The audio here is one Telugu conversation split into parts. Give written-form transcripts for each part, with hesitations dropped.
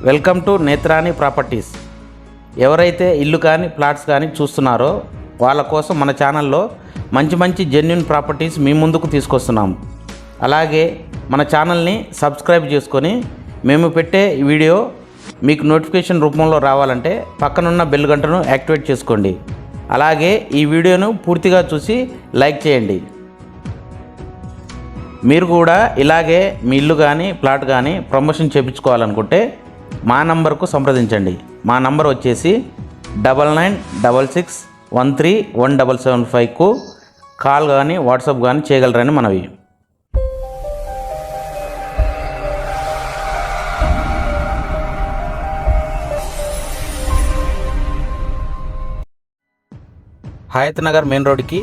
Welcome to Netrani properties. ఎవరైతే ఇల్లు కానీ ప్లాట్స్ కానీ చూస్తున్నారో వాళ్ళ కోసం మన ఛానల్లో మంచి జెన్యూన్ ప్రాపర్టీస్ మీ ముందుకు తీసుకొస్తున్నాం. అలాగే మన ఛానల్ని సబ్స్క్రైబ్ చేసుకొని మేము పెట్టే వీడియో మీకు నోటిఫికేషన్ రూపంలో రావాలంటే పక్కనున్న బెల్ గంటను యాక్టివేట్ చేసుకోండి. అలాగే ఈ వీడియోను పూర్తిగా చూసి లైక్ చేయండి. మీరు కూడా ఇలాగే మీ ఇల్లు కానీ ప్లాట్ కానీ ప్రమోషన్ చేయించుకోవాలనుకుంటే మా నంబర్కు సంప్రదించండి. మా నంబర్ వచ్చేసి 9966131775కు కాల్ కానీ వాట్సాప్ కానీ చేయగలరని మనవి. హయత్ నగర్ మెయిన్ రోడ్కి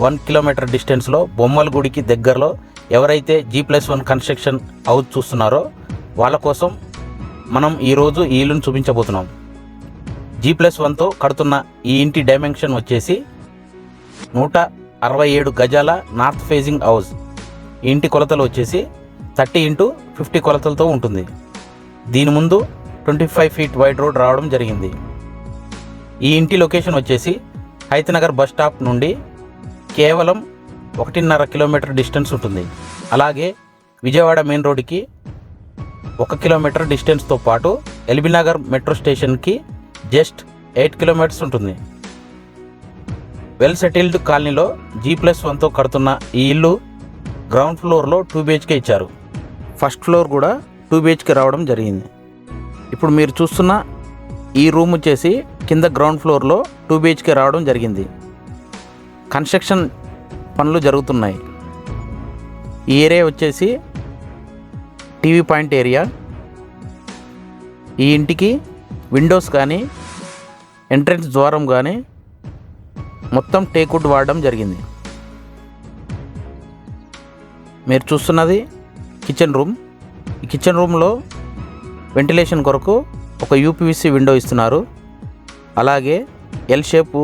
1 కిలోమీటర్ డిస్టెన్స్లో బొమ్మల గుడికి దగ్గరలో ఎవరైతే G+1 కన్స్ట్రక్షన్ హౌస్ చూస్తున్నారో వాళ్ళ కోసం మనం ఈరోజు ఈ ఇల్లును చూపించబోతున్నాం. G+1తో కడుతున్న ఈ ఇంటి డైమెన్షన్ వచ్చేసి 167 గజాల నార్త్ ఫేజింగ్ హౌస్. ఈ ఇంటి కొలతలు వచ్చేసి 30x50 కొలతలతో ఉంటుంది. దీని ముందు 25 ఫీట్ వైడ్ రోడ్ రావడం జరిగింది. ఈ ఇంటి లొకేషన్ వచ్చేసి హయత్ నగర్ బస్ స్టాప్ నుండి కేవలం 1.5 కిలోమీటర్ డిస్టెన్స్ ఉంటుంది. అలాగే విజయవాడ మెయిన్ రోడ్డుకి 1 కిలోమీటర్ డిస్టెన్స్తో పాటు ఎల్బీ నగర్ మెట్రో స్టేషన్కి జస్ట్ 8 కిలోమీటర్స్ ఉంటుంది. వెల్ సెటిల్డ్ కాలనీలో G+1తో కడుతున్న ఈ ఇల్లు గ్రౌండ్ ఫ్లోర్లో 2 BHK ఇచ్చారు. ఫస్ట్ ఫ్లోర్ కూడా 2 BHK రావడం జరిగింది. ఇప్పుడు మీరు చూస్తున్న ఈ రూమ్ వచ్చేసి కింద గ్రౌండ్ ఫ్లోర్లో 2 BHK రావడం జరిగింది. కన్స్ట్రక్షన్ పనులు జరుగుతున్నాయి. ఈ ఏరియా వచ్చేసి టీవీ పాయింట్ ఏరియా. ఈ ఇంటికి విండోస్ కానీ ఎంట్రన్స్ ద్వారం కానీ మొత్తం టేక్వుడ్ వాడడం జరిగింది. మీరు చూస్తున్నది కిచెన్ రూమ్. ఈ కిచెన్ రూమ్లో వెంటిలేషన్ కొరకు ఒక UPVC విండో ఇస్తున్నారు. అలాగే ఎల్ షేప్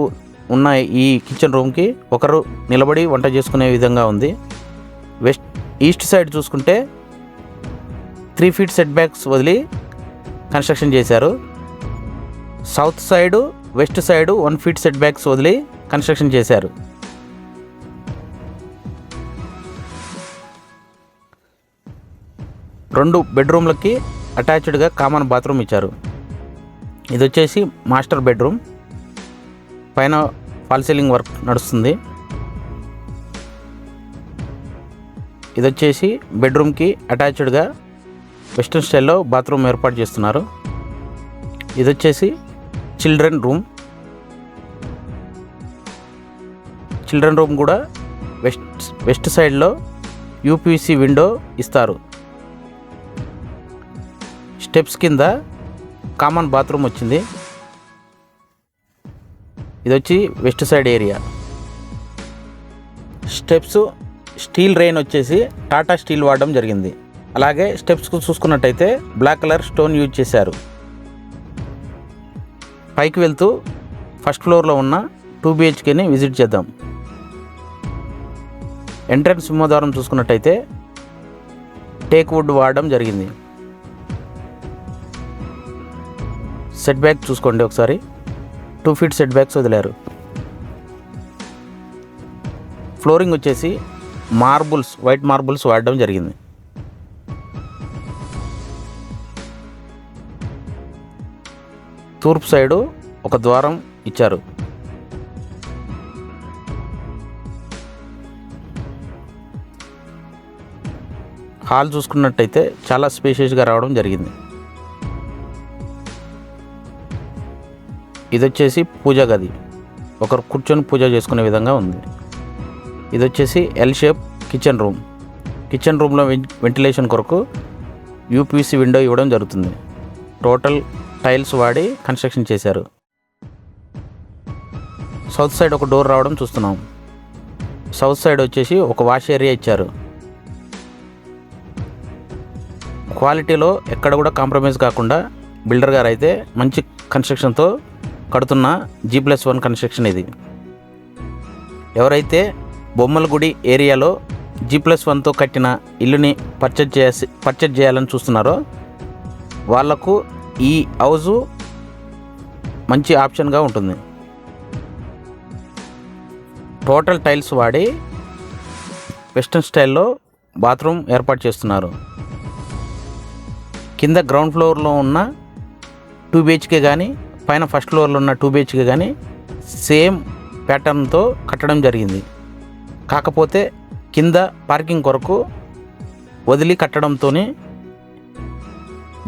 ఉన్న ఈ కిచెన్ రూమ్కి ఒకరు నిలబడి వంట చేసుకునే విధంగా ఉంది. ఈస్ట్ సైడ్ చూసుకుంటే 3 ఫీట్ సెట్ బ్యాక్స్ వదిలి కన్స్ట్రక్షన్ చేశారు. South side west side 1 feet set backs వదిలి కన్స్ట్రక్షన్ చేశారు. రెండు బెడ్రూమ్లకి అటాచ్డ్గా కామన్ బాత్రూమ్ ఇచ్చారు. ఇది వచ్చేసి మాస్టర్ బెడ్రూమ్. పైన ఫాల్ సీలింగ్ వర్క్ నడుస్తుంది. ఇది వచ్చేసి బెడ్రూమ్కి అటాచ్డ్గా వెస్ట్రన్ స్టైల్లో బాత్రూమ్ ఏర్పాటు చేస్తున్నారు. ఇది వచ్చేసి చిల్డ్రన్ రూమ్ కూడా వెస్ట్ సైడ్లో UPVC విండో ఇస్తారు. స్టెప్స్ కింద కామన్ బాత్రూమ్ వచ్చింది. ఇది వచ్చి west side area. Steps steel rain వచ్చేసి టాటా స్టీల్ వాడడం జరిగింది. అలాగే స్టెప్స్కు చూసుకున్నట్టయితే బ్లాక్ కలర్ స్టోన్ యూజ్ చేశారు. పైకి వెళ్తూ ఫస్ట్ ఫ్లోర్లో ఉన్న 2 BHKని విజిట్ చేద్దాం. ఎంట్రన్స్ సింహద్వారం చూసుకున్నట్టయితే టేక్వుడ్ వాడడం జరిగింది. సెట్ బ్యాక్ చూసుకోండి ఒకసారి. 2 ఫీట్ సెట్ బ్యాక్స్ వదిలారు. ఫ్లోరింగ్ వచ్చేసి వైట్ మార్బుల్స్ వాడడం జరిగింది. తూర్పు సైడు ఒక ద్వారం ఇచ్చారు. హాల్ చూసుకున్నట్టయితే చాలా స్పేషియస్గా రావడం జరిగింది. ఇది వచ్చేసి పూజా గది. ఒకరు కూర్చొని పూజ చేసుకునే విధంగా ఉంది. ఇది వచ్చేసి ఎల్ షేప్ కిచెన్ రూమ్లో వెంటిలేషన్ కొరకు UPVC విండో ఇవ్వడం జరుగుతుంది. టోటల్ టైల్స్ వాడి కన్స్ట్రక్షన్ చేశారు. సౌత్ సైడ్ ఒక డోర్ రావడం చూస్తున్నాం. సౌత్ సైడ్ వచ్చేసి ఒక వాష్ ఏరియా ఇచ్చారు. క్వాలిటీలో ఎక్కడ కూడా కాంప్రమైజ్ కాకుండా బిల్డర్ గారు అయితే మంచి కన్స్ట్రక్షన్తో కడుతున్న G+1 కన్స్ట్రక్షన్ ఇది. ఎవరైతే బొమ్మల గుడి ఏరియాలో G+1తో కట్టిన ఇల్లుని పర్చేజ్ చేయాలని చూస్తున్నారో వాళ్లకు ఈ హౌజు మంచి ఆప్షన్గా ఉంటుంది. టోటల్ టైల్స్ వాడి వెస్ట్రన్ స్టైల్లో బాత్రూమ్ ఏర్పాటు చేస్తున్నారు. కింద గ్రౌండ్ ఫ్లోర్లో ఉన్న 2 BHK కానీ పైన ఫస్ట్ ఫ్లోర్లో ఉన్న 2 BHK కానీ సేమ్ ప్యాటర్న్తో కట్టడం జరిగింది. కాకపోతే కింద పార్కింగ్ కొరకు వదిలి కట్టడంతో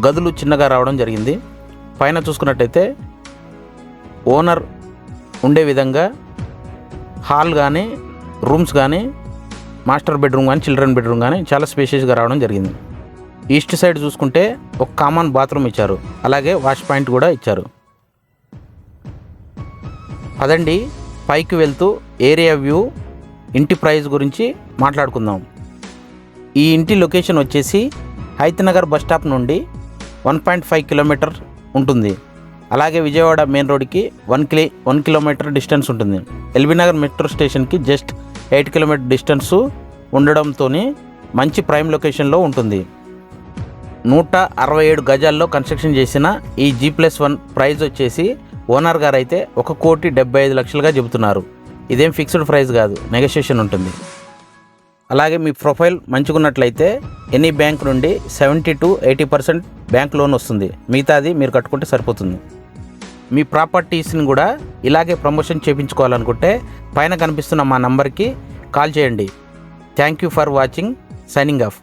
గదులు చిన్నగా రావడం జరిగింది. పైన చూసుకున్నట్టయితే ఓనర్ ఉండే విధంగా హాల్ కానీ రూమ్స్ కానీ మాస్టర్ బెడ్రూమ్ కానీ చిల్డ్రన్ బెడ్రూమ్ కానీ చాలా స్పేషియస్గా రావడం జరిగింది. ఈస్ట్ సైడ్ చూసుకుంటే ఒక కామన్ బాత్రూమ్ ఇచ్చారు, అలాగే వాష్ పాయింట్ కూడా ఇచ్చారు. అదండి పైకి వెళ్తూ ఏరియా వ్యూ, ఇంటి ప్రైస్ గురించి మాట్లాడుకుందాం. ఈ ఇంటి లొకేషన్ వచ్చేసి హైతనగర్ బస్ స్టాప్ నుండి 1.5 కిలోమీటర్ ఉంటుంది. అలాగే విజయవాడ మెయిన్ రోడ్కి 1 కిలోమీటర్ డిస్టెన్స్ ఉంటుంది. ఎల్బీనగర్ మెట్రో స్టేషన్కి జస్ట్ 8 కిలోమీటర్ డిస్టెన్స్ ఉండడంతో మంచి ప్రైమ్ లొకేషన్లో ఉంటుంది. 167 గజాల్లో కన్స్ట్రక్షన్ చేసిన ఈ G+1 ప్రైస్ వచ్చేసి ఓనర్ గారు అయితే 1,75,00,000గా చెబుతున్నారు. ఇదేం ఫిక్స్డ్ ప్రైస్ కాదు, నెగోషియేషన్ ఉంటుంది. అలాగే మీ ప్రొఫైల్ మంచిగున్నట్లయితే ఎనీ బ్యాంక్ నుండి 70 to 80% బ్యాంక్ లోన్ వస్తుంది. మిగతాది మీరు కట్టుకుంటే సరిపోతుంది. మీ ప్రాపర్టీస్ని కూడా ఇలాగే ప్రమోషన్ చేయించుకోవాలనుకుంటే పైన కనిపిస్తున్న మా నంబర్కి కాల్ చేయండి. Thank you for watching. Signing off.